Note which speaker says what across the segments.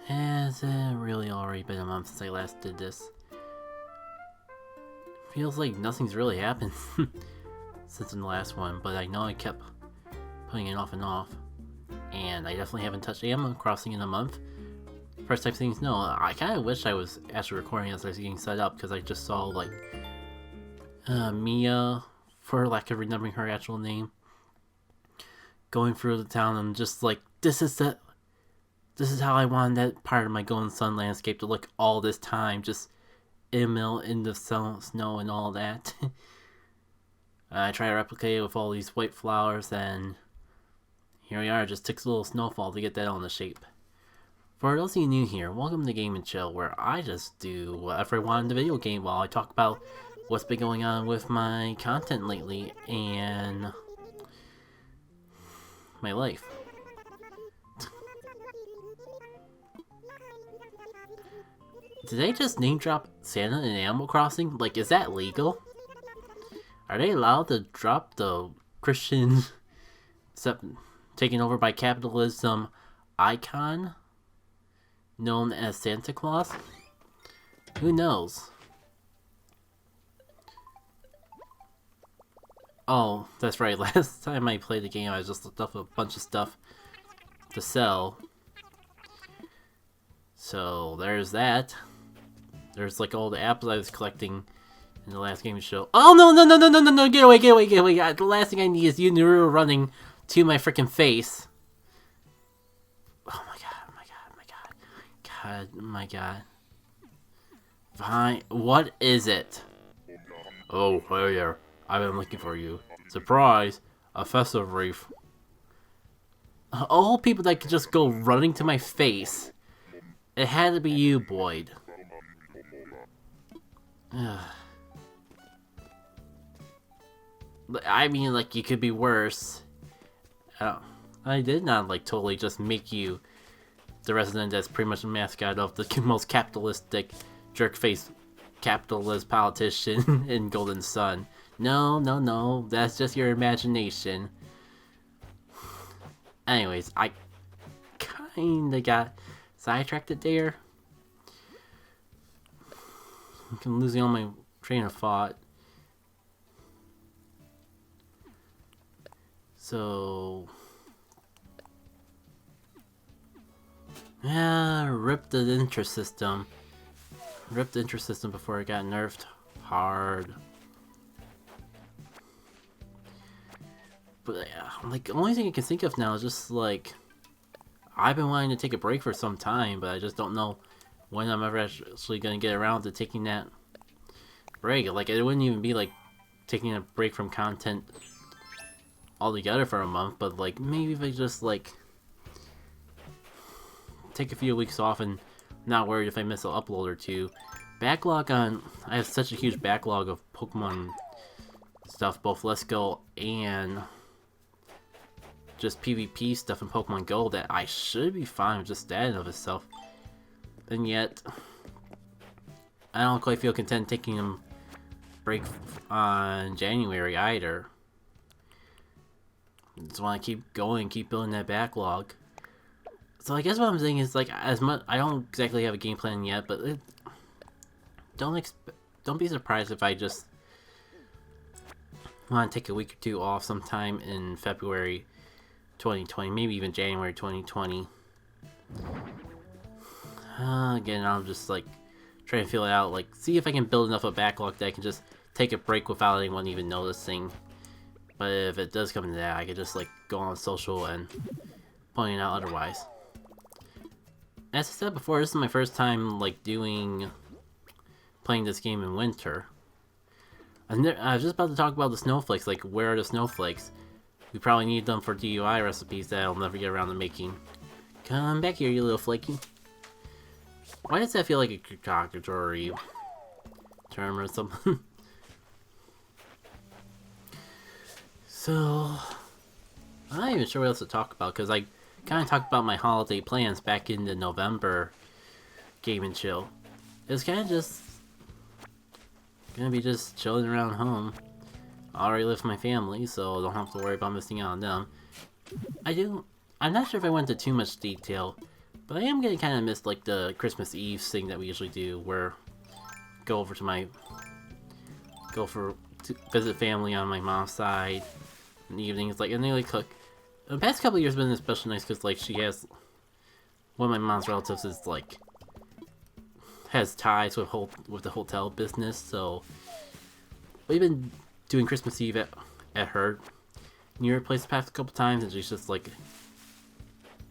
Speaker 1: Has it really already been a month since I last did this? Feels like nothing's really happened since the last one, but I know I kept putting it off and off. And I definitely haven't touched Animal Crossing in a month. First time things no, I kind of wish I was actually recording as I was getting set up, because I just saw like Mia, for lack of remembering her actual name, going through the town, and just like, this is how I wanted that part of my Golden Sun landscape to look all this time, just immel in the snow and all that. I try to replicate it with all these white flowers, and here we are. It just takes a little snowfall to get that on the shape. For those of you new here, welcome to Game and Chill, where I just do whatever I want in the video game while I talk about what's been going on with my content lately and my life. Did they just name drop Santa in Animal Crossing? Like, is that legal? Are they allowed to drop the Christian taken over by capitalism icon known as Santa Claus? Who knows? Oh, that's right. Last time I played the game, I just looked up a bunch of stuff to sell. So there's that. There's like all the apples I was collecting in the last game show. Oh no! Get away! The last thing I need is you running to my freaking face. Oh my god. Fine. What is it? Oh, hey there. I've been looking for you. Surprise! A festive wreath. All people that could just go running to my face. It had to be you, Boyd. I mean, like, you could be worse. I did not, like, totally just make you the resident that's pretty much a mascot of the most capitalistic, jerk-face capitalist politician in Golden Sun. No, that's just your imagination. Anyways, I kinda got sidetracked there. I'm losing all my train of thought. So, yeah, rip the interest system. Ripped the interest system before it got nerfed hard. But like, the only thing I can think of now is just like, I've been wanting to take a break for some time, but I just don't know when I'm ever actually gonna get around to taking that break. Like, it wouldn't even be like taking a break from content altogether for a month, but like, maybe if I just like take a few weeks off and not worried if I miss an upload or two. I have such a huge backlog of Pokemon stuff, both Let's Go and just PvP stuff in Pokemon Go, that I should be fine with just that in of itself. And yet, I don't quite feel content taking a break on January either. Just want to keep going, keep building that backlog. So I guess what I'm saying is, like, as much, I don't exactly have a game plan yet, but don't be surprised if I just want to take a week or two off sometime in February 2020, maybe even January 2020. Again, I'll just like try to feel it out, like see if I can build enough of a backlog that I can just take a break without anyone even noticing. But if it does come to that, I could just like go on social and point it out otherwise. As I said before, this is my first time like playing this game in winter. I was just about to talk about the snowflakes, like where are the snowflakes? We probably need them for DUI recipes that I'll never get around to making. Come back here, you little flaky. Why does that feel like a derogatory term or something? So, I'm not even sure what else to talk about, because I kind of talked about my holiday plans back in the November Game and Chill. It's kind of just gonna be just chilling around home. I already live with my family, so I don't have to worry about missing out on them. I'm not sure if I went into too much detail, But I am gonna kind of miss like the Christmas Eve thing that we usually do, where go over to my to visit family on my mom's side in the evenings, like, and they like cook. The past couple of years have been especially nice because like she has one of my mom's relatives is like has ties with the hotel business, so we've been doing Christmas Eve at her near place the past couple times, and she's just like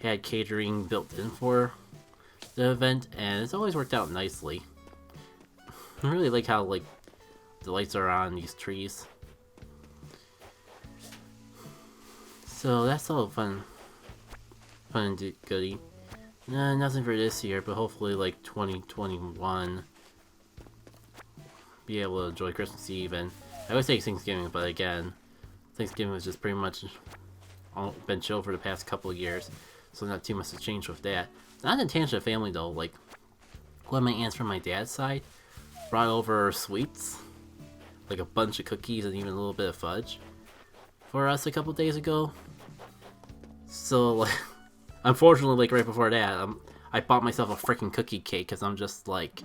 Speaker 1: had catering built in for the event, and it's always worked out nicely. I really like how like the lights are on these trees, so that's all fun and goody. Nothing for this year, but hopefully like 2021 be able to enjoy Christmas Eve. And I always say Thanksgiving, but again, Thanksgiving was just pretty much been chill for the past couple of years, so not too much to change with that. Not in tangent of family though, like one of my aunts from my dad's side brought over sweets, like a bunch of cookies and even a little bit of fudge for us a couple days ago. So like, unfortunately, like right before that, I bought myself a freaking cookie cake because I'm just like,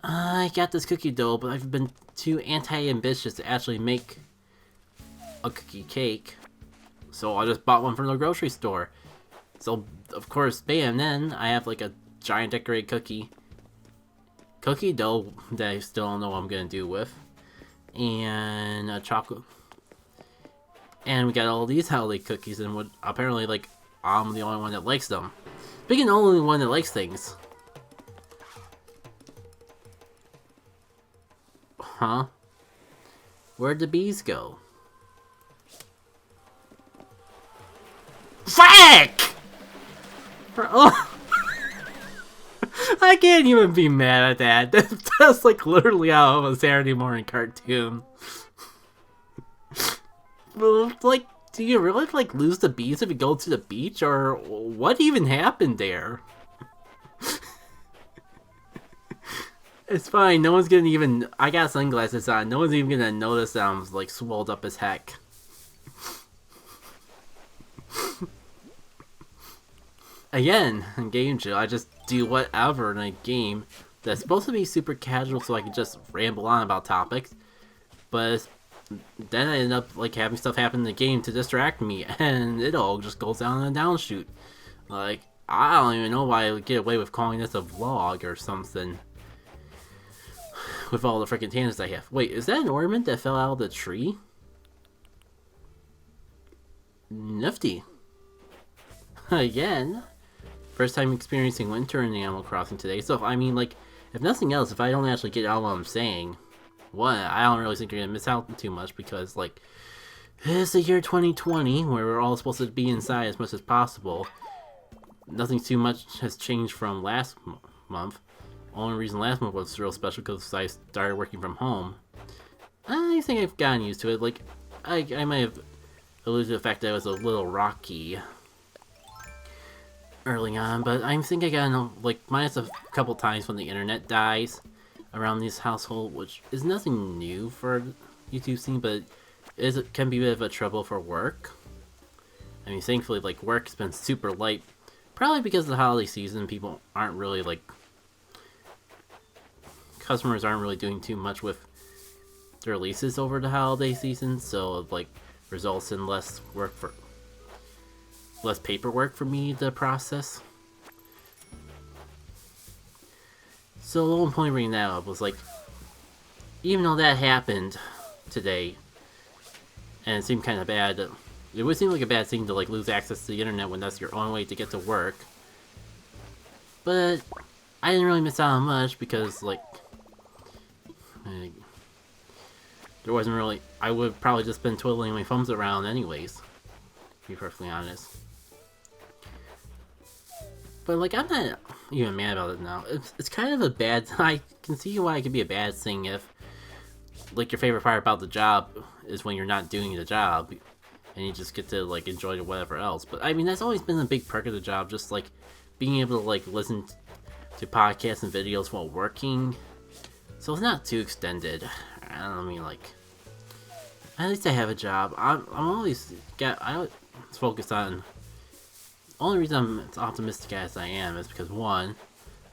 Speaker 1: I got this cookie dough, but I've been too anti-ambitious to actually make a cookie cake. So I just bought one from the grocery store. So of course, bam, then I have like a giant decorated cookie dough that I still don't know what I'm gonna do with, and a chocolate. And we got all these holiday cookies, and what apparently like I'm the only one that likes them. Being the only one that likes things. Huh? Where'd the bees go? Frick! Oh. I can't even be mad at that. That's like literally out of a Saturday morning cartoon. Well, like, do you really like lose the bees if you go to the beach, or what even happened there? It's fine. No one's gonna even. I got sunglasses on. No one's even gonna notice that I'm like swelled up as heck. Again, in Game Chill, I just do whatever in a game that's supposed to be super casual so I can just ramble on about topics, but then I end up like having stuff happen in the game to distract me, and it all just goes down in a downshoot. Like, I don't even know why I would get away with calling this a vlog or something with all the freaking tangents I have. Wait, is that an ornament that fell out of the tree? Nifty. Again. First time experiencing winter in Animal Crossing today, so I mean, like, if nothing else, if I don't actually get out what I'm saying, I don't really think you're gonna miss out too much, because, like, it's the year 2020, where we're all supposed to be inside as much as possible. Nothing too much has changed from last month. Only reason last month was real special because I started working from home. I think I've gotten used to it. Like, I might have alluded to the fact that it was a little rocky early on, but I think I got, like, minus a couple times when the internet dies around this household, which is nothing new for YouTube scene, but it can be a bit of a trouble for work. I mean, thankfully, like, work's been super light, probably because of the holiday season. People aren't really, like, customers aren't really doing too much with the releases over the holiday season, so it, like, results in less paperwork for me to process. So the whole point of bringing that up was, like, even though that happened today, and it seemed kind of bad, it would seem like a bad thing to, like, lose access to the internet when that's your only way to get to work. But I didn't really miss out on much because, like, there wasn't really. I would have probably just been twiddling my thumbs around anyways, to be perfectly honest. But, like, I'm not even mad about it now. It's kind of a bad. I can see why it could be a bad thing if, like, your favorite part about the job is when you're not doing the job, and you just get to, like, enjoy whatever else. But I mean, that's always been a big perk of the job, just like being able to, like, listen to podcasts and videos while working. So it's not too extended. I don't mean, like, at least I have a job. I always focused on only reason I'm as optimistic as I am is because one,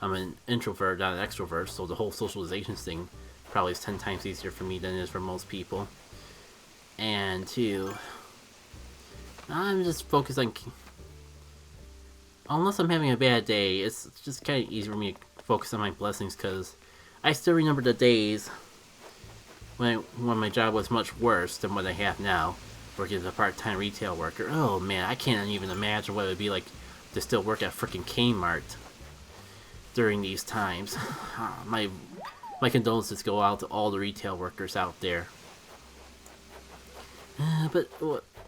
Speaker 1: I'm an introvert, not an extrovert, so the whole socialization thing probably is 10 times easier for me than it is for most people. And two, I'm just focused on... Unless I'm having a bad day, it's just kind of easy for me to focus on my blessings, because I still remember the days when my job was much worse than what I have now, working as a part-time retail worker. Oh man, I can't even imagine what it would be like to still work at frickin' Kmart during these times. My condolences go out to all the retail workers out there. But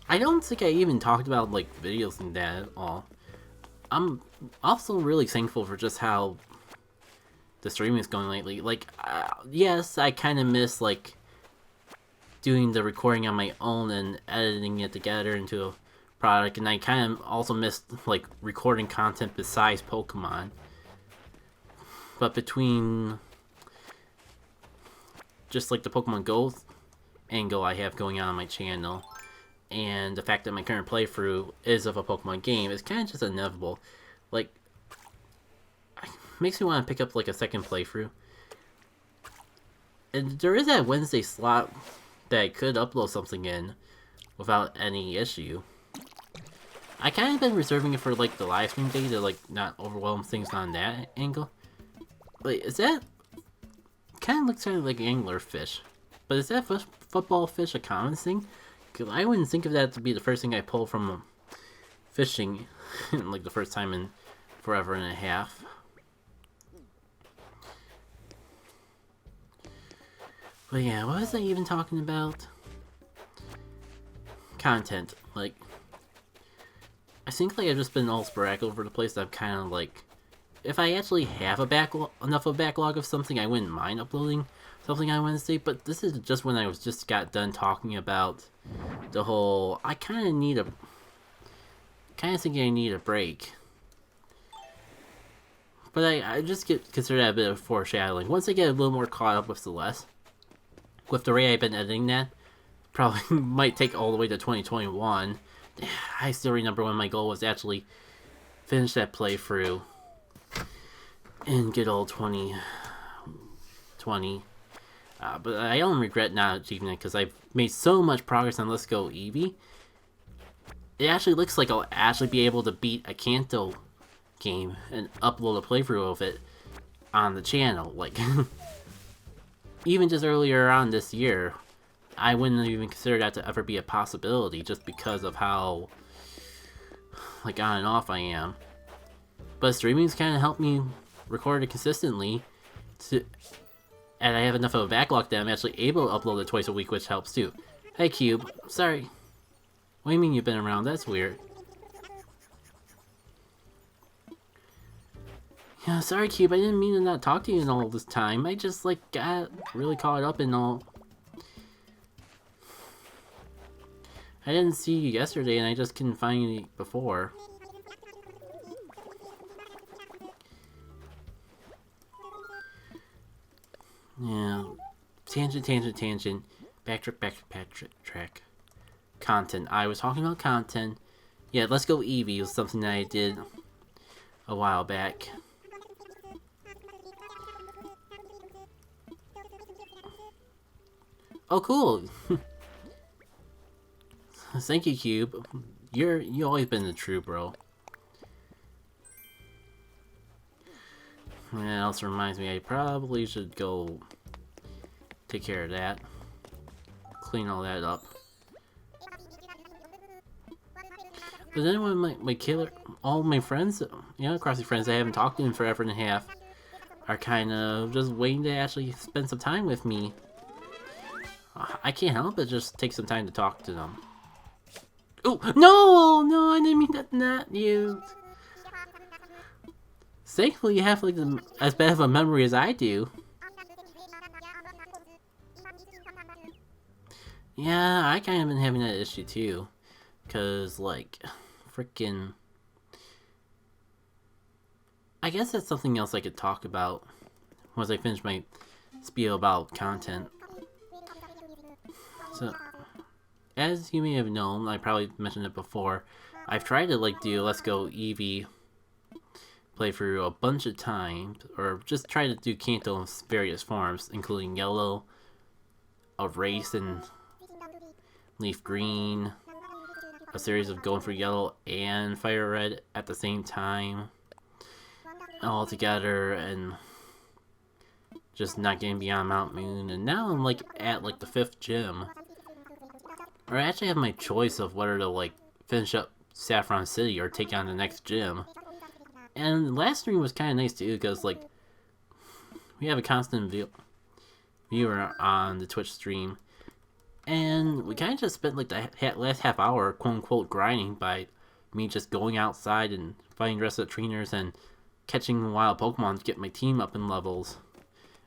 Speaker 1: I don't think I even talked about like videos and that at all. I'm also really thankful for just how the streaming is going lately. Like, yes, I kind of miss like doing the recording on my own and editing it together into a product, and I kind of also miss like recording content besides Pokemon. But between just like the Pokemon Go angle I have going on my channel, and the fact that my current playthrough is of a Pokemon game, it's kind of just inevitable. Like, it makes me want to pick up like a second playthrough. And there is that Wednesday slot that I could upload something in without any issue. I kind of been reserving it for like the live stream day to like not overwhelm things on that angle. Wait, is that... kind of looks kind of like anglerfish. But is that football fish a common thing? Because I wouldn't think of that to be the first thing I pull from fishing, like the first time in forever and a half. But yeah, what was I even talking about? Content. Like, I think like I've just been all sporadic over the place. I'm kind of like, if I actually have a enough of a backlog of something, I wouldn't mind uploading something on Wednesday. But this is just when I just got done talking about the whole, I kind of think I need a break. But I just consider that a bit of foreshadowing. Once I get a little more caught up with Celeste, with the way I've been editing that, probably might take all the way to 2021. I still remember when my goal was to actually finish that playthrough in good old 2020. But I don't regret not achieving it, because I've made so much progress on Let's Go Eevee. It actually looks like I'll actually be able to beat a Kanto game and upload a playthrough of it on the channel. Like, even just earlier on this year, I wouldn't even consider that to ever be a possibility, just because of how like on and off I am. But streaming's kind of helped me record it consistently, and I have enough of a backlog that I'm actually able to upload it twice a week, which helps too. Hey Cube, sorry. What do you mean you've been around? That's weird. Yeah, sorry Cube, I didn't mean to not talk to you in all this time. I just like got really caught up in all... I didn't see you yesterday and I just couldn't find you before. Yeah, tangent. Backtrack. Content. I was talking about content. Yeah, Let's Go Eevee was something that I did a while back. Oh, cool. Thank you, Cube. You always been the true bro. And that also reminds me, I probably should go take care of that. Clean all that up. But then when my killer, all my friends, you know, Crossy friends I haven't talked to in forever and a half, are kind of just waiting to actually spend some time with me. I can't help but just take some time to talk to them. Oh, no, I didn't mean that, not you. Thankfully, you have like as bad of a memory as I do. Yeah, I kind of been having that issue too. Cause like, freaking... I guess that's something else I could talk about once I finish my spiel about content. So, as you may have known, I probably mentioned it before, I've tried to like do Let's Go Eevee playthrough a bunch of times, or just try to do Kanto in various forms, including Yellow, a race in Leaf Green, a series of going for Yellow and Fire Red at the same time, all together, and just not getting beyond Mount Moon. And now I'm like at like the 5th gym, or I actually have my choice of whether to like finish up Saffron City or take on the next gym. And last stream was kind of nice too, because like we have a constant viewer on the Twitch stream, and we kind of just spent like the last half hour quote unquote grinding by me just going outside and fighting the rest of the trainers and catching wild Pokemon to get my team up in levels.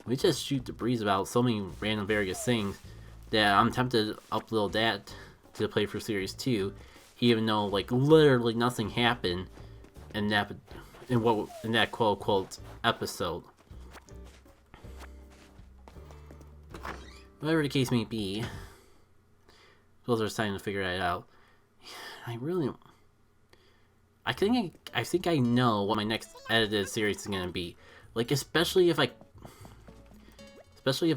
Speaker 1: We just shoot the breeze about so many random various things that I'm tempted to upload that to the Playthrough Series 2, even though like literally nothing happened in that quote unquote episode. Whatever the case may be, those are starting to figure that out. I think I know what my next edited series is gonna be. Like especially if I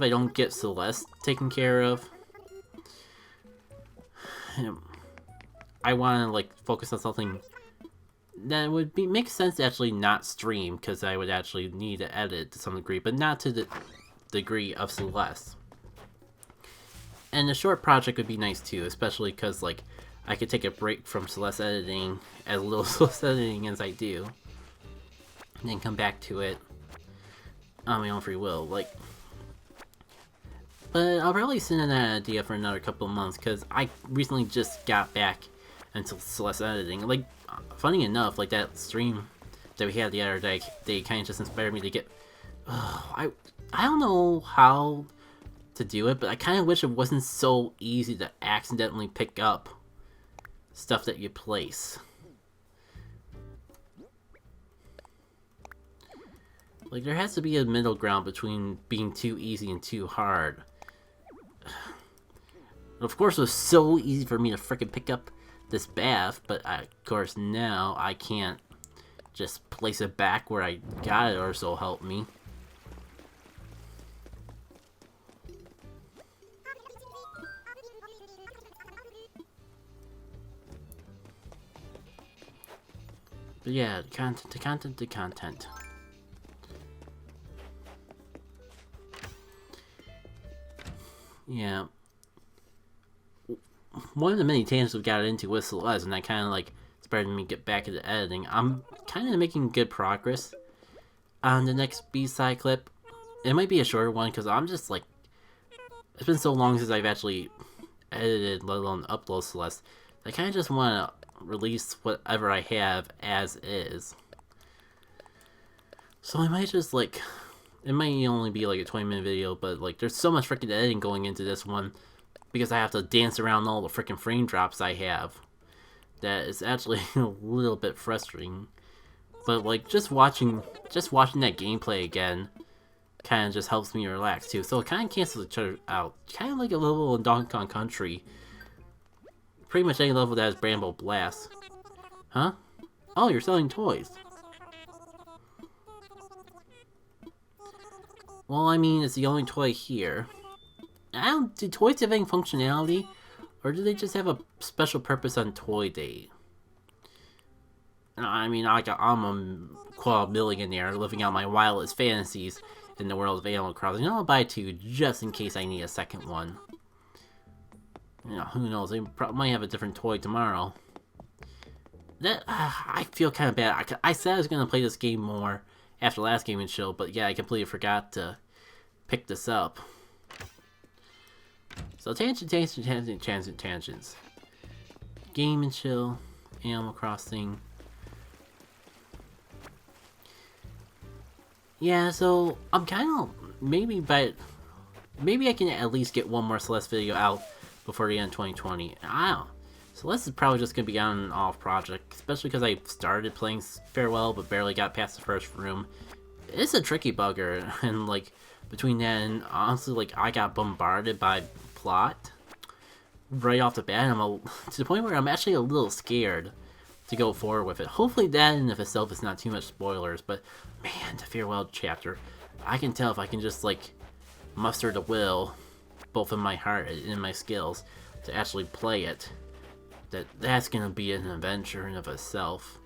Speaker 1: don't get Celeste taken care of. I want to like focus on something that would make sense to actually not stream, because I would actually need to edit to some degree, but not to the degree of Celeste. And a short project would be nice too, especially because like I could take a break from Celeste editing, as little Celeste editing as I do, and then come back to it on my own free will. Like, but I'll probably sit in that idea for another couple of months, because I recently just got back into Celeste editing. Like, funny enough, like that stream that we had the other day, they kind of just inspired me to get. I don't know how to do it, but I kind of wish it wasn't so easy to accidentally pick up stuff that you place. Like, there has to be a middle ground between being too easy and too hard. Of course, it was so easy for me to frickin' pick up this bath, but of course now I can't just place it back where I got it, or so help me. But yeah, the content. Yeah. One of the many tangents we got into with Celeste, and that kind of like inspired me to get back into editing. I'm kind of making good progress on the next B-side clip. It might be a shorter one, because I'm just like, it's been so long since I've actually edited, let alone upload Celeste. I kind of just want to release whatever I have as is. So I might just like, it might only be like a 20-minute video, but like there's so much freaking editing going into this one, because I have to dance around all the freaking frame drops I have, that is actually a little bit frustrating. But like just watching that gameplay again kind of just helps me relax too. So it kind of cancels each other out, kind of like a level in Donkey Kong Country. Pretty much any level that has Bramble Blast. Huh? Oh, you're selling toys. Well, I mean, it's the only toy here. Do toys have any functionality? Or do they just have a special purpose on Toy Day? I mean, I'm a quadrillionaire living out my wildest fantasies in the world of Animal Crossing. I'll buy two just in case I need a second one. You know, who knows? They might have a different toy tomorrow. I feel kind of bad. I said I was going to play this game more after last Game and Chill, but yeah, I completely forgot to pick this up. So tangents. Game and Chill, Animal Crossing. Yeah, so I'm kind of maybe I can at least get one more Celeste video out before the end of 2020. I don't know. Celeste is probably just going to be on an off project, especially because I started playing Farewell but barely got past the first room. It's a tricky bugger, and like between that and honestly, like I got bombarded by plot right off the bat. To the point where I'm actually a little scared to go forward with it. Hopefully that in of itself is not too much spoilers, but man, the farewell chapter, I can tell if I can just like muster the will, both in my heart and in my skills, to actually play it, that's gonna be an adventure in of itself.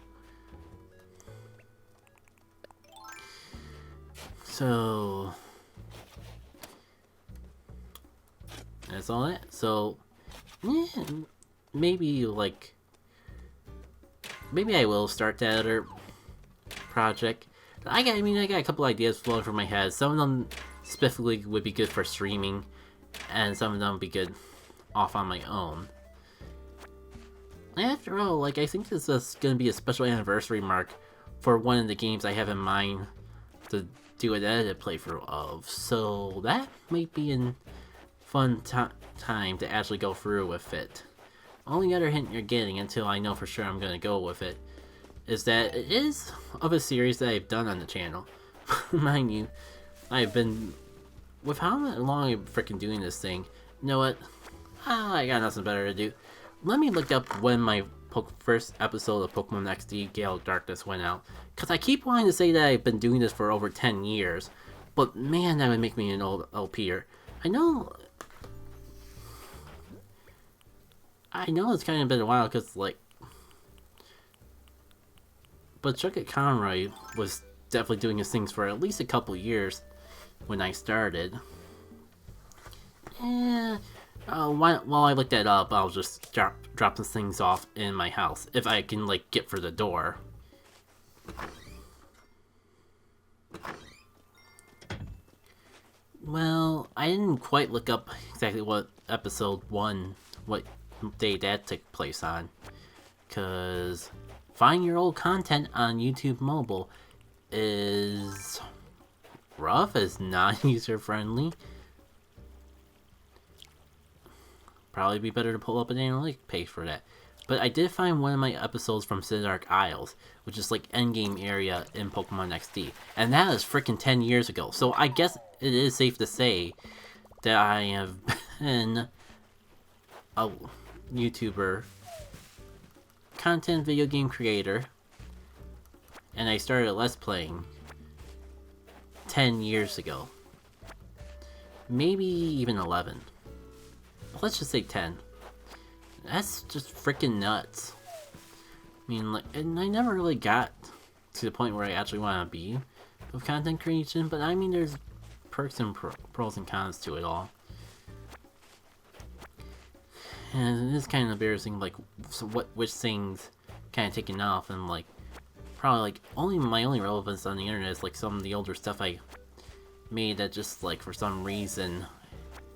Speaker 1: So that's all that. So yeah, maybe I will start that other project. I got a couple ideas flowing from my head. Some of them specifically would be good for streaming, and some of them would be good off on my own. After all, like, I think this is gonna be a special anniversary mark for one of the games I have in mind to do an edited playthrough of, so that might be a fun time to actually go through with it. Only other hint you're getting, until I know for sure I'm gonna go with it, is that it is of a series that I've done on the channel. Mind you, I've been, with how long I'm freaking doing this thing, you know what, I got nothing better to do. Let me look up when my first episode of Pokemon XD Gale of Darkness went out, because I keep wanting to say that I've been doing this for over 10 years, but man, that would make me an old LPer. I know it's kind of been a while, because like, but Chuck Conroy was definitely doing his things for at least a couple years when I started. While I look that up, I'll just drop some things off in my house, if I can, like, get for the door. Well, I didn't quite look up exactly what episode 1, what day that took place on, because finding your old content on YouTube Mobile is rough, it's not user-friendly. Probably be better to pull up an analytic page for that. But I did find one of my episodes from Cidark Isles, which is like endgame area in Pokemon XD. And that is freaking 10 years ago. So I guess it is safe to say that I have been a YouTuber, content video game creator, and I started Let's Playing 10 years ago. Maybe even 11. Let's just say 10. That's just freaking nuts. I mean, like, and I never really got to the point where I actually want to be with content creation, but I mean, there's perks and pros and cons to it all. And it is kind of embarrassing, like, so which things kind of taken off, and like, probably like, my only relevance on the internet is like some of the older stuff I made that just like for some reason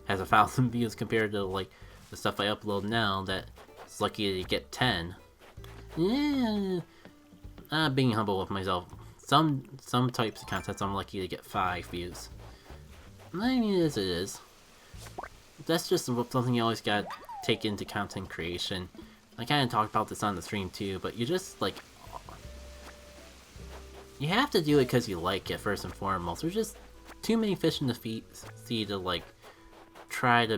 Speaker 1: has 1,000 views compared to like the stuff I upload now that's lucky to get 10. Yeah, being humble with myself. Some types of content I'm lucky to get 5 views. I mean, it is. That's just something you always gotta take into content creation. I kind of talked about this on the stream too, but you just like, you have to do it because you like it first and foremost. There's just too many fish in the sea to like try to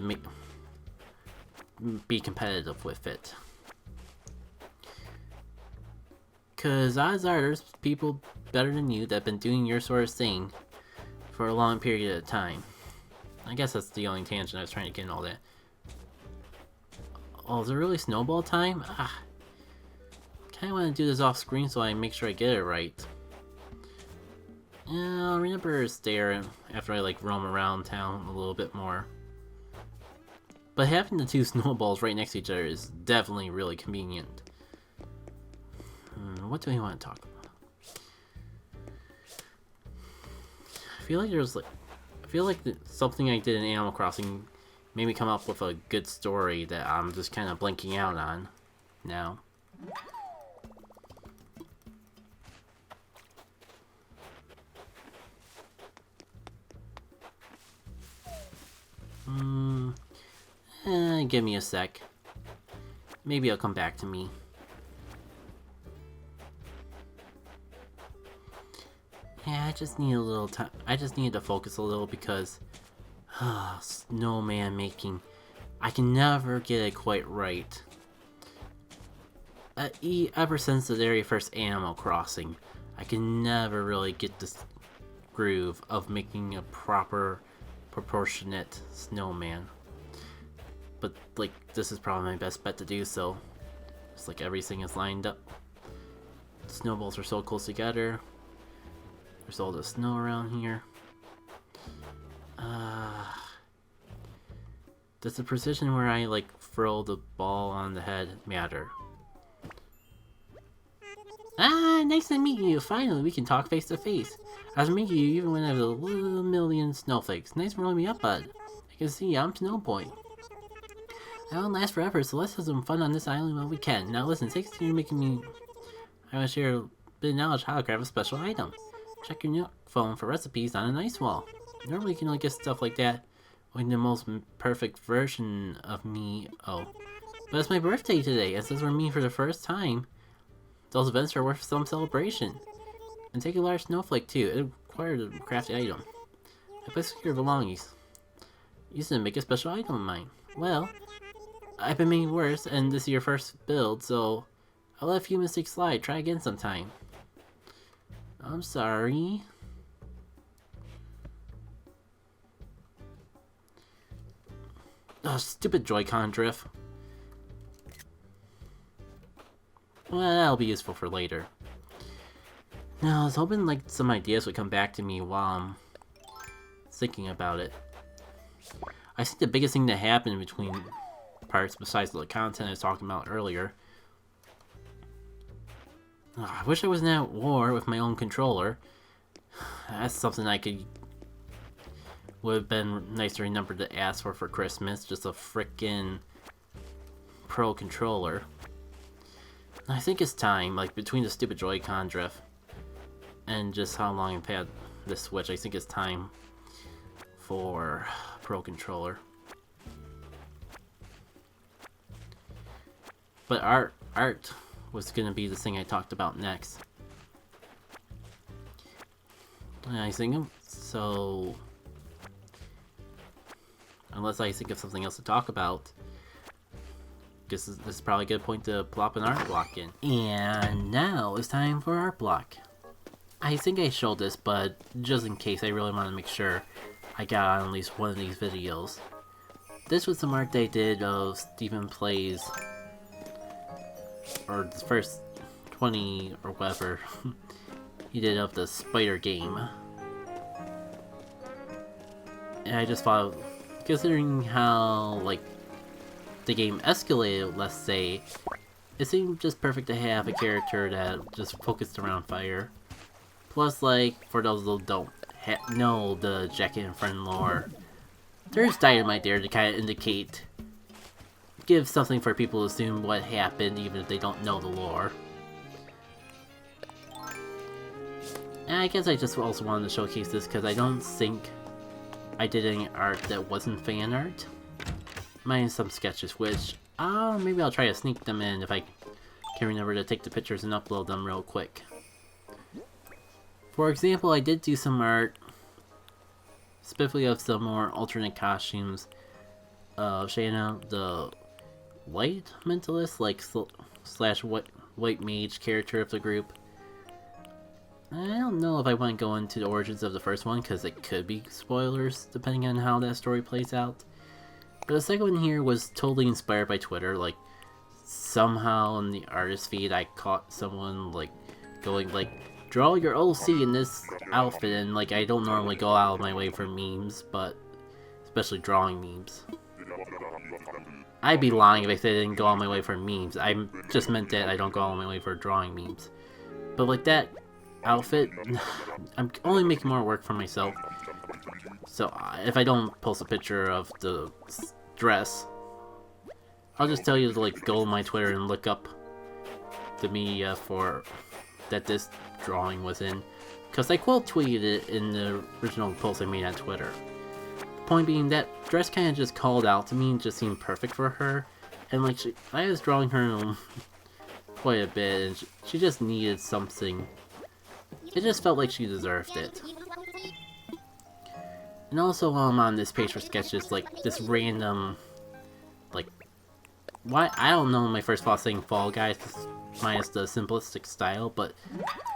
Speaker 1: be competitive with it. Cause odds are there's people better than you that have been doing your sort of thing for a long period of time. I guess that's the only tangent I was trying to get in all that. Oh, is it really snowball time? Kinda wanna do this off screen so I make sure I get it right. Yeah, I'll remember to stare after I like roam around town a little bit more. But having the 2 snowballs right next to each other is definitely really convenient. What do we want to talk about? I feel like something I did in Animal Crossing made me come up with a good story that I'm just kind of blanking out on now. Give me a sec. Maybe it'll come back to me. Yeah, I just need a little time. I just need to focus a little because snowman making. I can never get it quite right. Ever since the very first Animal Crossing, I can never really get this groove of making a proper, proportionate snowman. But, like, this is probably my best bet to do so. It's like everything is lined up. The snowballs are so close together. There's all the snow around here. Does the precision where I, like, throw the ball on the head matter? Ah, nice to meet you. Finally, we can talk face to face. I was meeting you even when I was a little million snowflakes. Nice rolling me up, bud. I can see I'm Snowboy. I won't last forever, so let's have some fun on this island while we can. Now listen, thanks to you making me... I want to share a bit of knowledge how to craft a special item. Check your phone for recipes on an ice wall. Normally you can only get stuff like that when the most perfect version of me... Oh. But it's my birthday today, and since we're meeting for the first time, those events are worth some celebration. And take a large snowflake too. It requires a crafty item. I place your belongings. Use it to make a special item of mine. Well, I've been making worse, and this is your first build, so I'll let a few mistakes slide. Try again sometime. I'm sorry. Oh, stupid Joy-Con drift. Well, that'll be useful for later. Now, I was hoping like some ideas would come back to me while I'm thinking about it. I think the biggest thing that happened between parts, besides the content I was talking about earlier... I wish I wasn't at war with my own controller. That's something I could... would have been nice to remember to ask for Christmas. Just a frickin' pro controller. I think it's time, like between the stupid Joy-Con drift and just how long I've had the Switch, I think it's time for pro controller. But art was gonna be the thing I talked about next. I think so. Unless I think of something else to talk about, this is probably a good point to plop an art block in. And now it's time for art block. I think I showed this, but just in case, I really want to make sure I got on at least one of these videos. This was some art they did of Stephen Plays, or the first 20 or whatever he did of the Spider game. And I just thought, considering how, like, the game escalated, let's say, it seemed just perfect to have a character that just focused around fire. Plus, like, for those who don't know the Jacket and Friend lore, there's dynamite there to kind of indicate, give something for people to assume what happened, even if they don't know the lore. And I guess I just also wanted to showcase this because I don't think I did any art that wasn't fan art. Minus some sketches, which, maybe I'll try to sneak them in if I can remember to take the pictures and upload them real quick. For example, I did do some art, specifically of some more alternate costumes of Shayna, the white mentalist, like, slash white mage character of the group. I don't know if I want to go into the origins of the first one, because it could be spoilers, depending on how that story plays out. But the second one here was totally inspired by Twitter. Like, somehow in the artist feed I caught someone, like, going, like, draw your OC in this outfit, and, like, I don't normally go out of my way for memes, but especially drawing memes. I'd be lying if I said I didn't go out of my way for memes. I just meant that I don't go out of my way for drawing memes. But, like, that outfit, I'm only making more work for myself. So if I don't post a picture of the dress, I'll just tell you to, like, go on my Twitter and look up the media for that this drawing was in, because I quote tweeted it in the original post I made on Twitter. The point being, that dress kind of just called out to me and just seemed perfect for her, and like I was drawing her quite a bit, and she just needed something. It just felt like she deserved it. And also, while I'm on this page for sketches, like, this random, like, why I don't know my first thought saying Fall Guys minus the simplistic style, but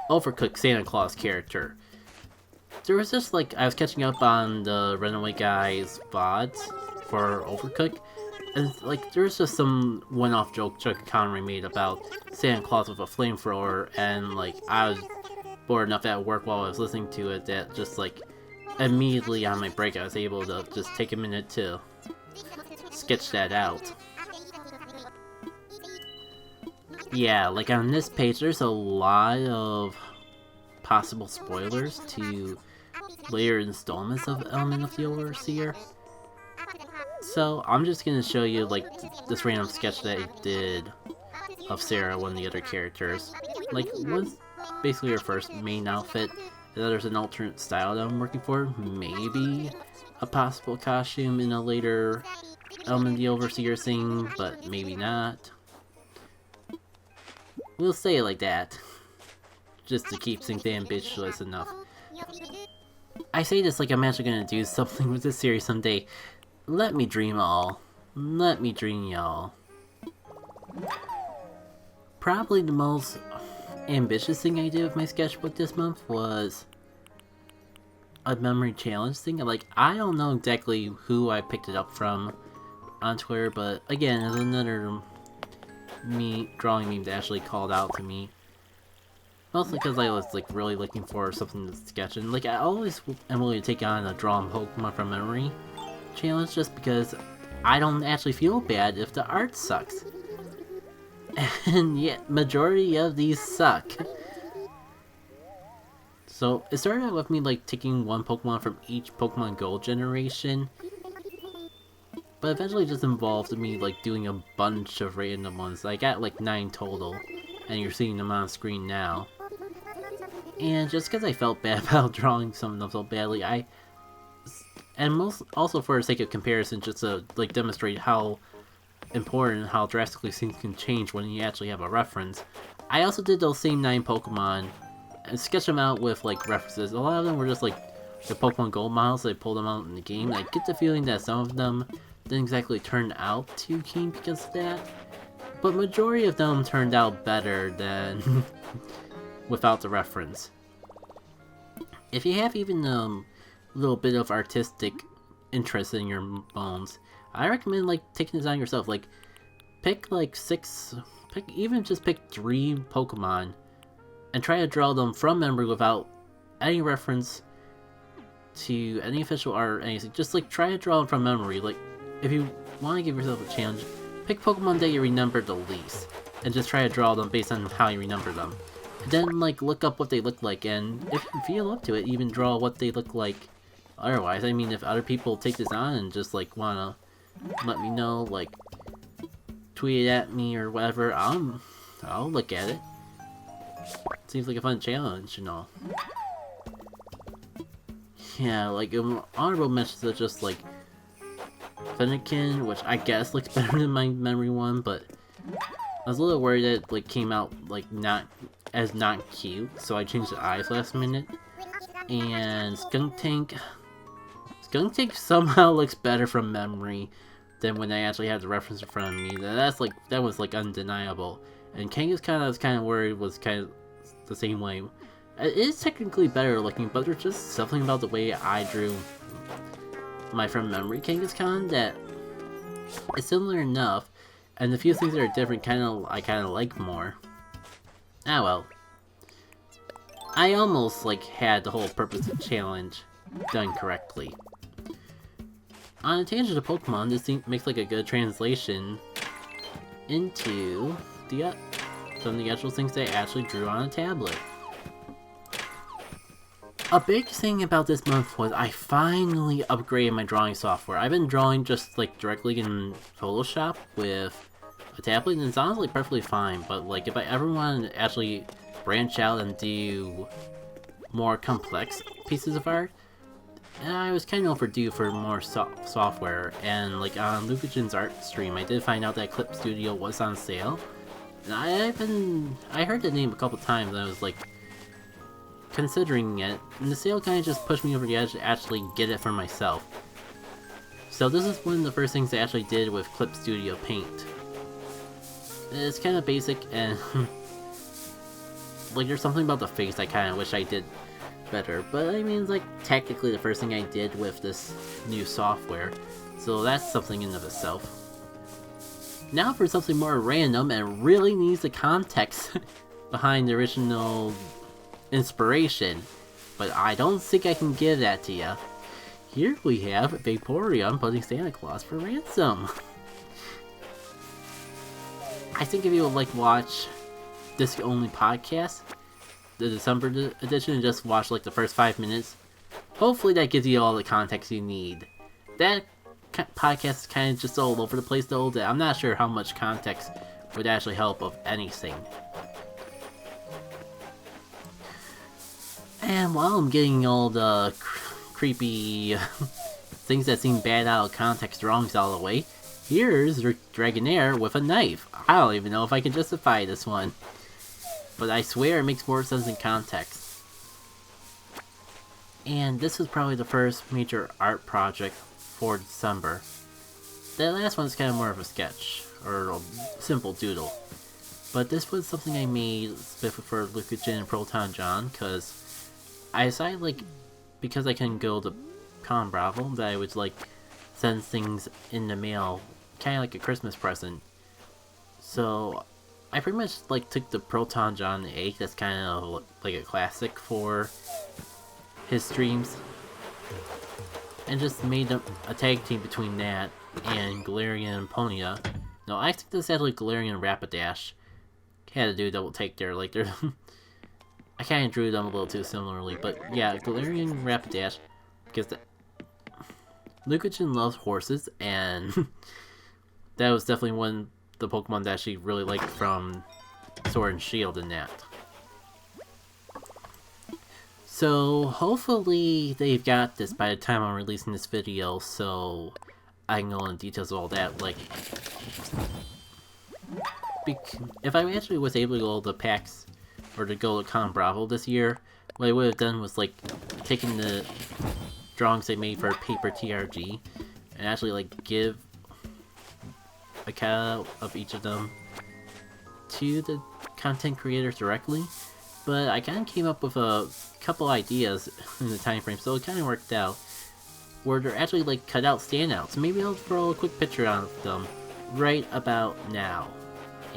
Speaker 1: Overcooked Santa Claus character. There was just like I was catching up on the Runaway Guys VODs for Overcooked, and like there's just some one-off joke Chuck Connery made about Santa Claus with a flamethrower, and like I was bored enough at work while I was listening to it that just like immediately on my break I was able to just take a minute to sketch that out. Yeah, like on this page there's a lot of possible spoilers to later installments of Element of the Overseer. So I'm just gonna show you like this random sketch that I did of Sarah, one of the other characters. Like one's basically her first main outfit, and there's an alternate style that I'm working for. Maybe a possible costume in a later Element of the Overseer thing, but maybe not. We'll say it like that, just to keep things ambitious enough. I say this like I'm actually gonna do something with this series someday. Let me dream all. Let me dream y'all. Probably the most ambitious thing I did with my sketchbook this month was a memory challenge thing. Like, I don't know exactly who I picked it up from on Twitter, but again, there's another drawing meme that actually called out to me. Mostly because I was like really looking for something to sketch, and like I always am willing to take on a draw Pokemon from memory challenge just because I don't actually feel bad if the art sucks. And yet, majority of these suck. So it started out with me like taking one Pokemon from each Pokemon Go generation, but eventually just involved me like doing a bunch of random ones. I got like 9 total, and you're seeing them on screen now. And just because I felt bad about drawing some of them so badly, also for the sake of comparison, just to like demonstrate how important, how drastically things can change when you actually have a reference, I also did those same 9 Pokemon and sketched them out with like references. A lot of them were just like the Pokemon Gold models, so I pulled them out in the game. I get the feeling that some of them didn't exactly turn out too keen because of that, but majority of them turned out better than without the reference. If you have even a little bit of artistic interest in your bones, I recommend like taking this on yourself. Like pick like 6, just pick 3 Pokemon and try to draw them from memory without any reference to any official art or anything. Just like try to draw them from memory. Like if you want to give yourself a challenge, pick Pokemon that you remember the least and just try to draw them based on how you remember them. And then like look up what they look like, and if you feel up to it, even draw what they look like otherwise. I mean, if other people take this on and just like wanna let me know, like tweet it at me or whatever, I'll look at it. Seems like a fun challenge, you know. Yeah, like honorable mentions are just like Fennekin, which I guess looks better than my memory one, but I was a little worried that it like came out like not cute, so I changed the eyes last minute. And Skuntank somehow looks better from memory than when I actually had the reference in front of me. That was like undeniable. And Kangaskhan, I was kind of worried was kind of the same way. It is technically better looking, but there's just something about the way I drew my from memory Kangaskhan that is similar enough, and the few things that are different I kind of like more. Ah well. I almost like had the whole purpose of the challenge done correctly. On a tangent of Pokemon, this makes like a good translation into some of the actual things I actually drew on a tablet. A big thing about this month was I finally upgraded my drawing software. I've been drawing just like directly in Photoshop with a tablet, and it's honestly perfectly fine, but like if I ever want to actually branch out and do more complex pieces of art, I was kind of overdue for more software. And like on Lucagen's art stream, I did find out that Clip Studio was on sale. And I heard the name a couple times, and I was like considering it, and the sale kind of just pushed me over the edge to actually get it for myself. So this is one of the first things I actually did with Clip Studio Paint. It's kind of basic and like there's something about the face I kind of wish I did better. But I mean, it's like technically the first thing I did with this new software, so that's something in of itself. Now for something more random and really needs the context behind the original inspiration, but I don't think I can give that to you. Here we have Vaporeon putting Santa Claus for ransom. I think if you would like to watch Disc Only Podcast, the December edition, and just watch like the first 5 minutes, hopefully that gives you all the context you need. That podcast is kind of just all over the place though, that I'm not sure how much context would actually help of anything. And while I'm getting all the creepy things that seem bad out of context drawings all the way, here's Dragonair with a knife. I don't even know if I can justify this one, but I swear it makes more sense in context. And this was probably the first major art project for December. The last one's kind of more of a sketch, or a simple doodle. But this was something I made specifically for Lucagen and Proton John, because I decided, like, because I couldn't go to Con Bravo, that I would, like, send things in the mail, kind of like a Christmas present. So, I pretty much, like, took the Proton John egg, that's kind of, like, a classic for his streams, and just made a tag team between that and Galarian and Ponita. No, I think this is actually Galarian and Rapidash. Had to do a double take there, like, they're... I kind of drew them a little too similarly, but yeah, Galarian and Rapidash, because Lucagen loves horses, and that was definitely one of the Pokemon that she really liked from Sword and Shield in that. So, hopefully they've got this by the time I'm releasing this video, so I can go into details of all that, like... If I actually was able to go to PAX, or to go to Con Bravo this year, what I would have done was, like, taken the drawings I made for Paper TRG, and actually, like, give a cut of each of them to the content creators directly. But I kind of came up with a couple ideas in the time frame, so it kind of worked out, where they're actually, like, cut out standouts. Maybe I'll throw a quick picture of them right about now,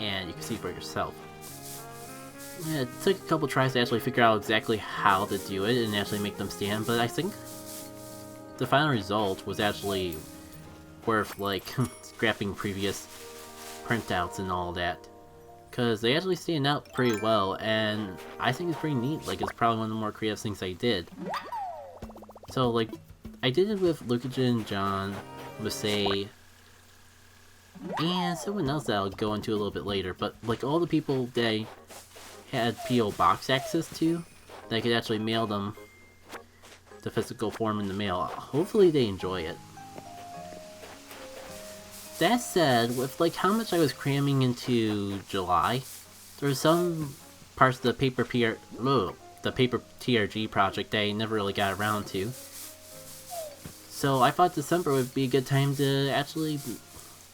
Speaker 1: and you can see for yourself. Yeah, it took a couple tries to actually figure out exactly how to do it and actually make them stand, but I think the final result was actually worth, like, scrapping previous printouts and all that. Because they actually stand out pretty well, and I think it's pretty neat. Like, it's probably one of the more creative things I did. So, like, I did it with Lucagen, John, Masay, and someone else that I'll go into a little bit later. But, like, all the people that I had P.O. Box access to, that I could actually mail them the physical form in the mail. Hopefully they enjoy it. That said, with like how much I was cramming into July, there were some parts of the Paper TRG project that I never really got around to. So I thought December would be a good time to actually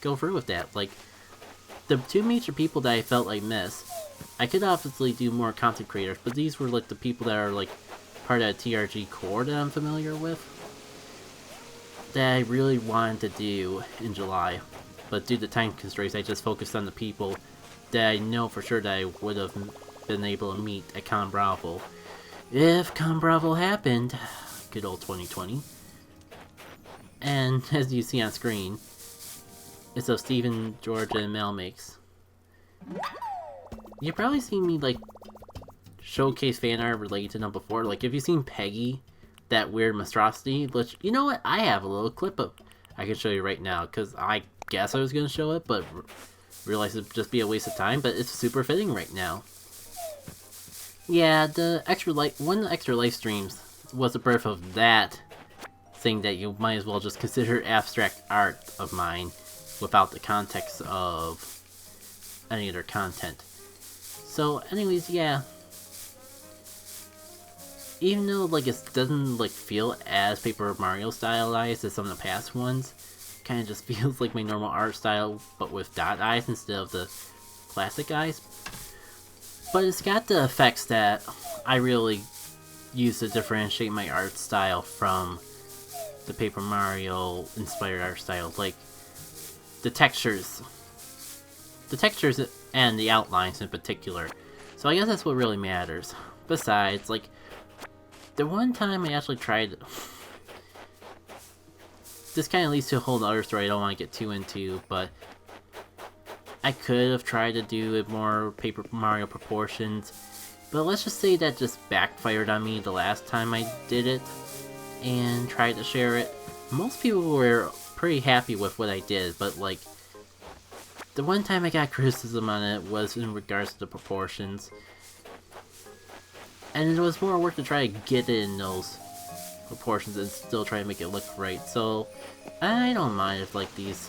Speaker 1: go through with that. Like, the two major people that I felt I missed, I could obviously do more content creators, but these were like the people that are like part of the TRG core that I'm familiar with, that I really wanted to do in July. But due to time constraints, I just focused on the people that I know for sure that I would have been able to meet at Con Bravo. If Con Bravo happened, good old 2020. And as you see on screen, it's of Steven, Georgia, and Mel Makes. You've probably seen me, like, showcase fan art related to them before. Like, if you've seen Peggy, that weird monstrosity, which, you know what, I have a little clip of, I can show you right now, because I guess I was going to show it, but realized it'd just be a waste of time, but it's super fitting right now. Yeah, one of the extra live streams was the birth of that thing that you might as well just consider abstract art of mine, without the context of any other content. So, anyways, yeah. Even though, like, it doesn't, like, feel as Paper Mario stylized as some of the past ones, kind of just feels like my normal art style, but with dot eyes instead of the classic eyes. But it's got the effects that I really use to differentiate my art style from the Paper Mario inspired art style. Like, the textures and the outlines in particular. So I guess that's what really matters. Besides, like, the one time I actually tried... This kind of leads to a whole other story I don't want to get too into, but I could have tried to do it more Paper Mario proportions, but let's just say that just backfired on me the last time I did it and tried to share it. Most people were pretty happy with what I did, but like, the one time I got criticism on it was in regards to the proportions. And it was more work to try to get it in those proportions and still try to make it look right. So I don't mind if like these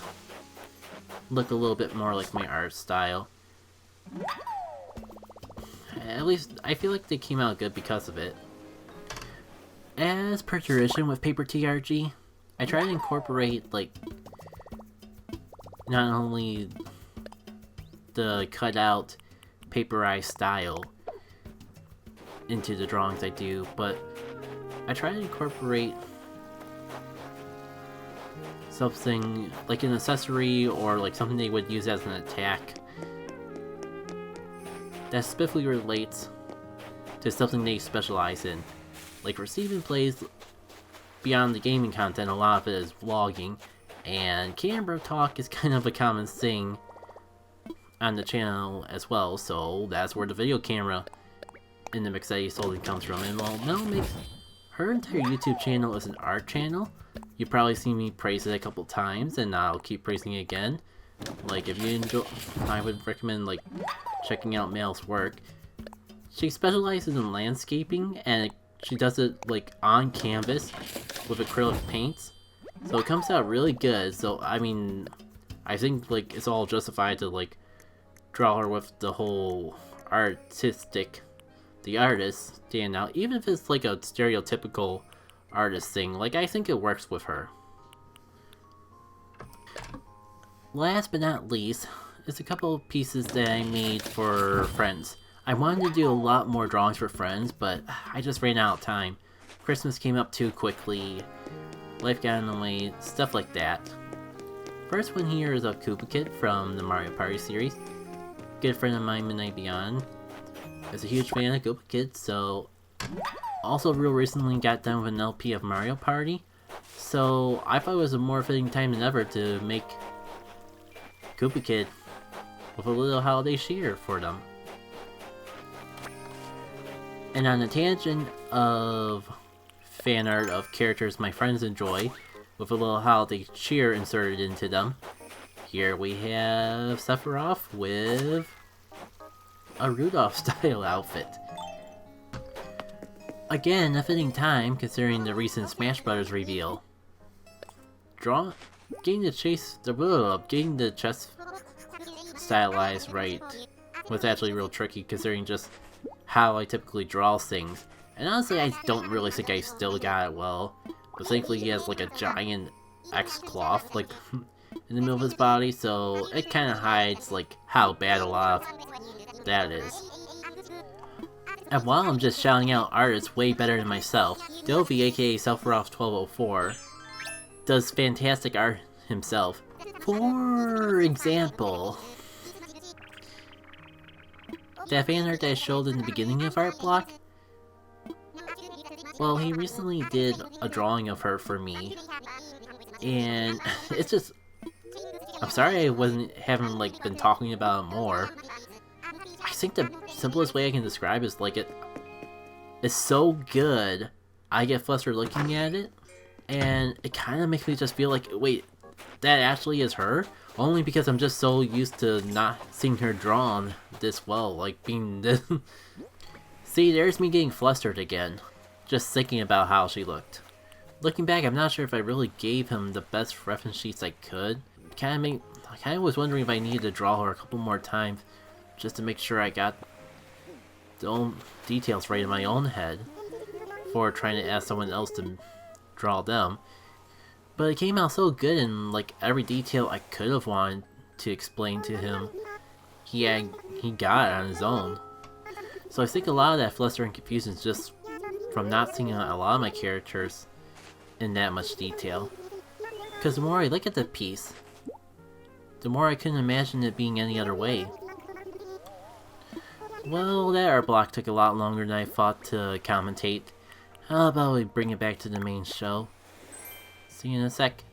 Speaker 1: look a little bit more like my art style. At least I feel like they came out good because of it. As per tradition with Paper TRG, I try to incorporate like not only the cutout paper eye style into the drawings I do, but I try to incorporate something like an accessory or like something they would use as an attack that specifically relates to something they specialize in. Like for Steven Plays, beyond the gaming content, a lot of it is vlogging, and Camera Talk is kind of a common thing on the channel as well, so that's where the video camera in the mix that he's holding comes from. And while Mel makes her entire YouTube channel is an art channel, you probably see me praise it a couple times, and I'll keep praising it again. Like, if you enjoy, I would recommend like checking out Mel's work. She specializes in landscaping, and she does it like on canvas with acrylic paints, so it comes out really good. So I mean, I think like it's all justified to like draw her with the whole the artist stand out, even if it's like a stereotypical artist thing. Like, I think it works with her. Last but not least is a couple of pieces that I made for friends. I wanted to do a lot more drawings for friends, but I just ran out of time. Christmas came up too quickly, life got in the way, stuff like that. First one here is a Koopa Kid from the Mario Party series. Good friend of mine, Midnight Beyond, is a huge fan of Koopa Kid, so also real recently got done with an LP of Mario Party, so I thought it was a more fitting time than ever to make Koopa Kid with a little holiday cheer for them. And on the tangent of fan art of characters my friends enjoy, with a little holiday cheer inserted into them, here we have Sephiroth with a Rudolph style outfit. Again, a fitting time considering the recent Smash Bros. Reveal. Getting the chest stylized right was actually real tricky considering just how I typically draw things. And honestly, I don't really think I still got it well. But thankfully he has like a giant X cloth like in the middle of his body, so it kind of hides like how bad a lot of that is. And while I'm just shouting out artists way better than myself, Dovey, aka Sephiroth1204, does fantastic art himself. For example, that fan art that I showed in the beginning of Art Block, well, he recently did a drawing of her for me, and it's just, I'm sorry I haven't like been talking about it more. I think the simplest way I can describe it is like it's so good, I get flustered looking at it, and it kind of makes me just feel like, wait, that actually is her? Only because I'm just so used to not seeing her drawn this well, like being this... See, there's me getting flustered again, just thinking about how she looked. Looking back, I'm not sure if I really gave him the best reference sheets I could. I kind of was wondering if I needed to draw her a couple more times, just to make sure I got the own details right in my own head, before trying to ask someone else to draw them. But it came out so good, and like every detail I could have wanted to explain to him he got it on his own. So I think a lot of that fluster and confusion is just from not seeing a lot of my characters in that much detail. Because the more I look at the piece, the more I couldn't imagine it being any other way. Well, that art block took a lot longer than I thought to commentate. How about we bring it back to the main show? See you in a sec.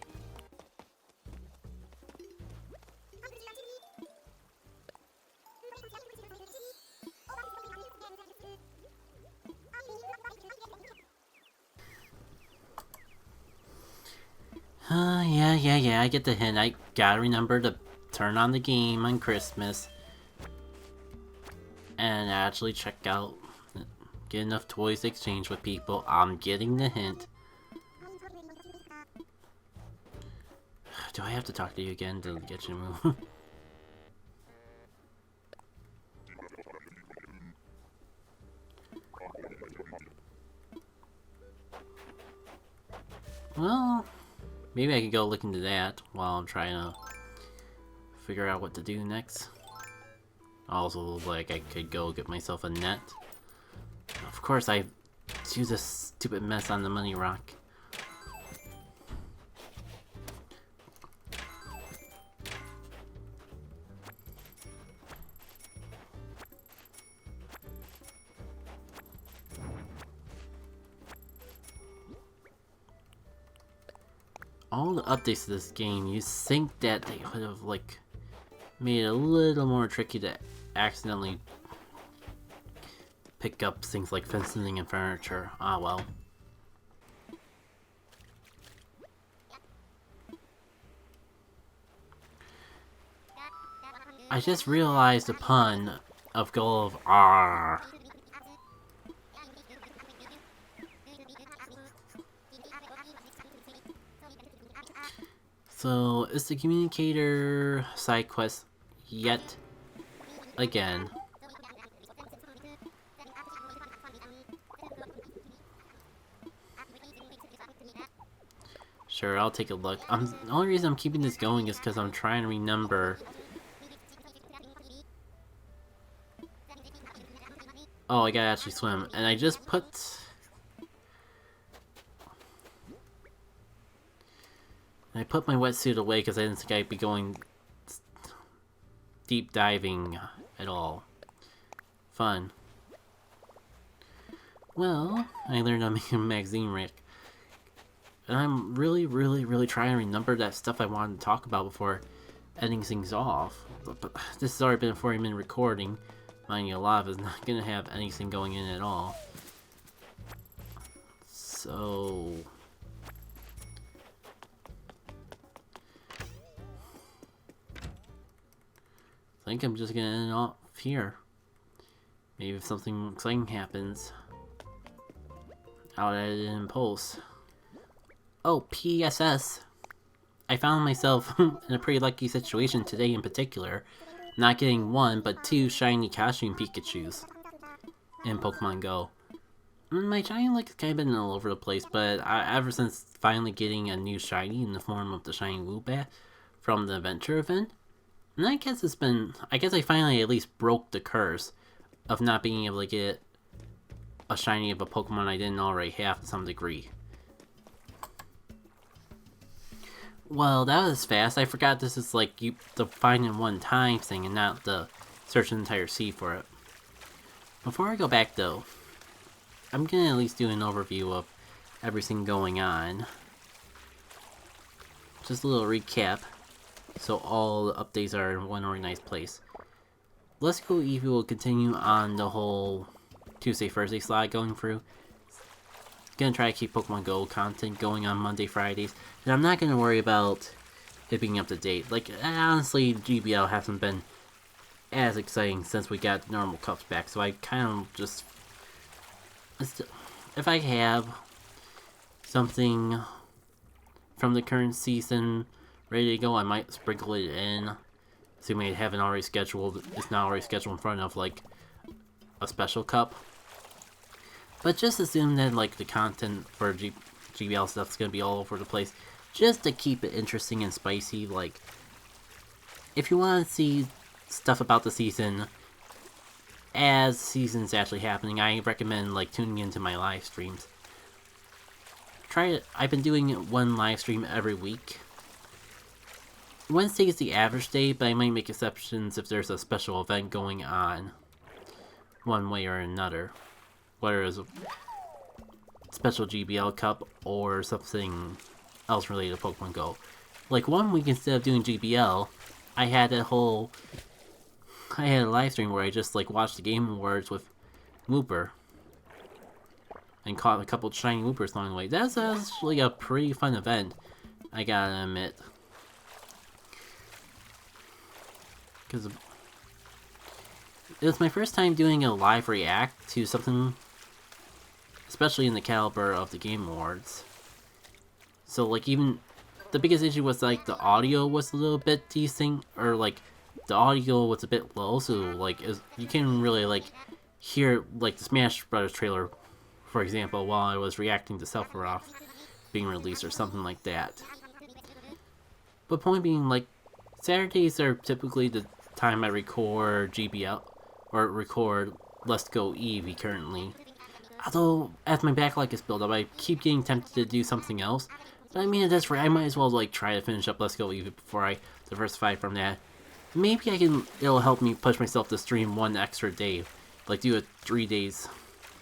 Speaker 1: Yeah, I get the hint. I gotta remember to turn on the game on Christmas and actually check out, get enough toys to exchange with people. I'm getting the hint. Do I have to talk to you again to get you to move? Well, maybe I could go look into that while I'm trying to figure out what to do next. Also, like, I could go get myself a net. Of course, I do this stupid mess on the money rock. All the updates to this game, you think that they would have, like, made it a little more tricky to accidentally pick up things like fencing and furniture. Ah, well. I just realized the pun of Goal of R. So, is the communicator side quest yet again? Sure, I'll take a look. The only reason I'm keeping this going is because I'm trying to remember. Oh, I gotta actually swim, and I just put. I put my wetsuit away because I didn't think I'd be going deep diving at all. Fun. Well, I learned I'm making a magazine rack. And I'm really trying to remember that stuff I wanted to talk about before ending things off. But this has already been a 40-minute recording. Mind you, a lot of it's not going to have anything going in at all. So... I think I'm just gonna end off here. Maybe if something exciting happens, I'll edit it in post. Oh, PSS. I found myself in a pretty lucky situation today in particular. Not getting one, but two shiny costume Pikachus in Pokemon Go. My shiny luck has kind of been all over the place, but ever since finally getting a new shiny in the form of the shiny Woobat from the Adventure event, and I guess I finally at least broke the curse of not being able to get a shiny of a Pokemon I didn't already have to some degree. Well, that was fast. I forgot this is like the find in one time thing and not the search the entire sea for it. Before I go back though, I'm gonna at least do an overview of everything going on. Just a little recap. So all the updates are in one organized place. Let's Go Eevee will continue on the whole Tuesday, Thursday slot going through. Gonna try to keep Pokemon Go content going on Monday, Fridays. And I'm not gonna worry about it being up to date. Like, honestly, GBL hasn't been as exciting since we got the normal cups back. So I kind of just... If I have something from the current season ready to go, I might sprinkle it in. Assuming I haven't already scheduled, it's not already scheduled in front of like a special cup. But just assume that like the content for GBL stuff is gonna be all over the place, just to keep it interesting and spicy. Like, if you want to see stuff about the season as season's actually happening. I recommend like tuning into my live streams. I've been doing one live stream every week. Wednesday is the average day, but I might make exceptions if there's a special event going on, one way or another. Whether it's a special GBL Cup or something else related to Pokemon Go. Like 1 week, instead of doing GBL, I had a live stream where I just like watched the Game Awards with Wooper. And caught a couple shiny Woopers along the way. That's actually a pretty fun event, I gotta admit. Because it was my first time doing a live react to something, especially in the caliber of the Game Awards. So like even the biggest issue was like the audio was a little bit decent, or like the audio was a bit low, so like you can't really like hear like the Smash Brothers trailer, for example, while I was reacting to Sephiroth being released or something like that. But point being, like, Saturdays are typically the time I record GBL, or record Let's Go Eevee currently. Although, as my backlog is built up, I keep getting tempted to do something else. But I mean, that's right, I might as well, like, try to finish up Let's Go Eevee before I diversify from that. Maybe it'll help me push myself to stream 1 extra day. Like, do it 3 days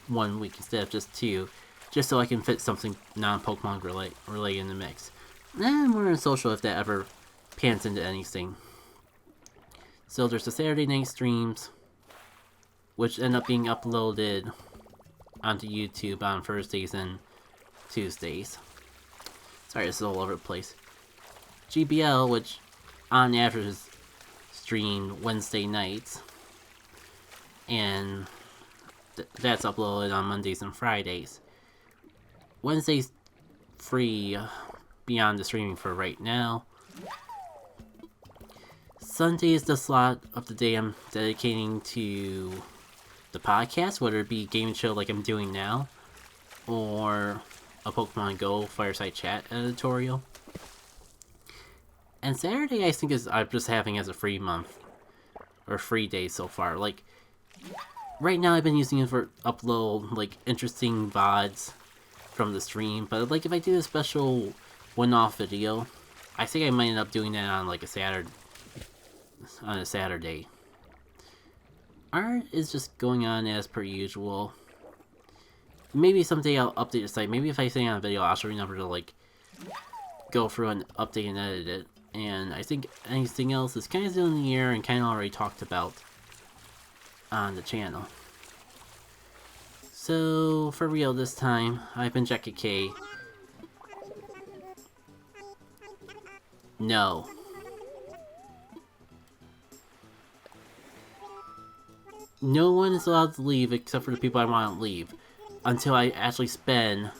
Speaker 1: 1 week instead of just 2, just so I can fit something non-Pokemon related in the mix. And more on social if that ever pans into anything. So there's the Saturday night streams, which end up being uploaded onto YouTube on Thursdays and Tuesdays. Sorry, this is all over the place. GBL, which on average is streamed Wednesday nights, and that's uploaded on Mondays and Fridays. Wednesday's free beyond the streaming for right now. Sunday is the slot of the day I'm dedicating to the podcast, whether it be Game & Chill like I'm doing now, or a Pokemon Go Fireside Chat editorial. And Saturday I think I'm just having as a free month, or free day so far. Like, right now I've been using it for upload, like, interesting VODs from the stream, but, like, if I do a special one-off video, I think I might end up doing that on, like, a Saturday. Art is just going on as per usual. Maybe someday I'll update the site. Maybe if I say on a video, I'll actually remember to, like, go through and update and edit it. And I think anything else is kind of still in the air and kind of already talked about on the channel. So, for real this time, I've been Jackie K. No. No one is allowed to leave except for the people I want to leave, until I actually spend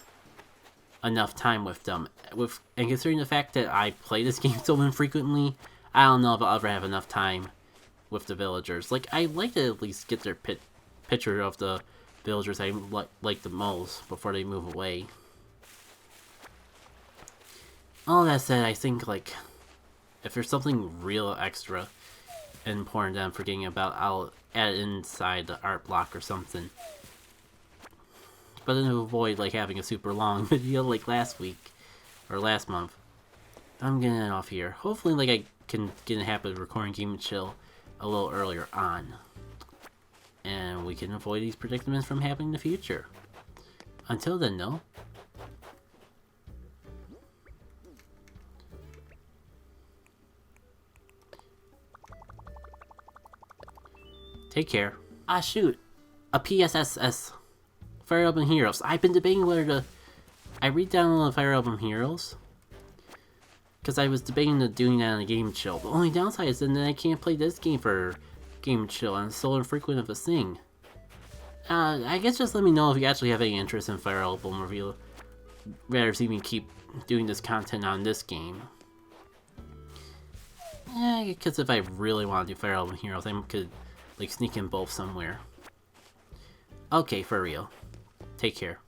Speaker 1: enough time with them. And considering the fact that I play this game so infrequently, I don't know if I'll ever have enough time with the villagers. Like, I like to at least get their picture of the villagers I like the most before they move away. All that said, I think, like, if there's something real extra and important that I'm forgetting about, I'll add it inside the art block or something. But then to avoid, like, having a super long video like last week, or last month, I'm getting it off here. Hopefully, like, I can get in the habit of recording Game & Chill a little earlier on, and we can avoid these predicaments from happening in the future. Until then, though, take care. Ah, shoot, a PSSS. Fire Emblem Heroes. I've been debating whether to... I re-downloaded Fire Emblem Heroes, because I was debating doing that on a Game & Chill. The only downside is then I can't play this game for Game & Chill, and it's so infrequent of a thing. I guess just let me know if you actually have any interest in Fire Emblem, or if you'd rather see me keep doing this content on this game. Yeah, because if I really want to do Fire Emblem Heroes, I could, like, sneak in both somewhere. Okay, for real. Take care.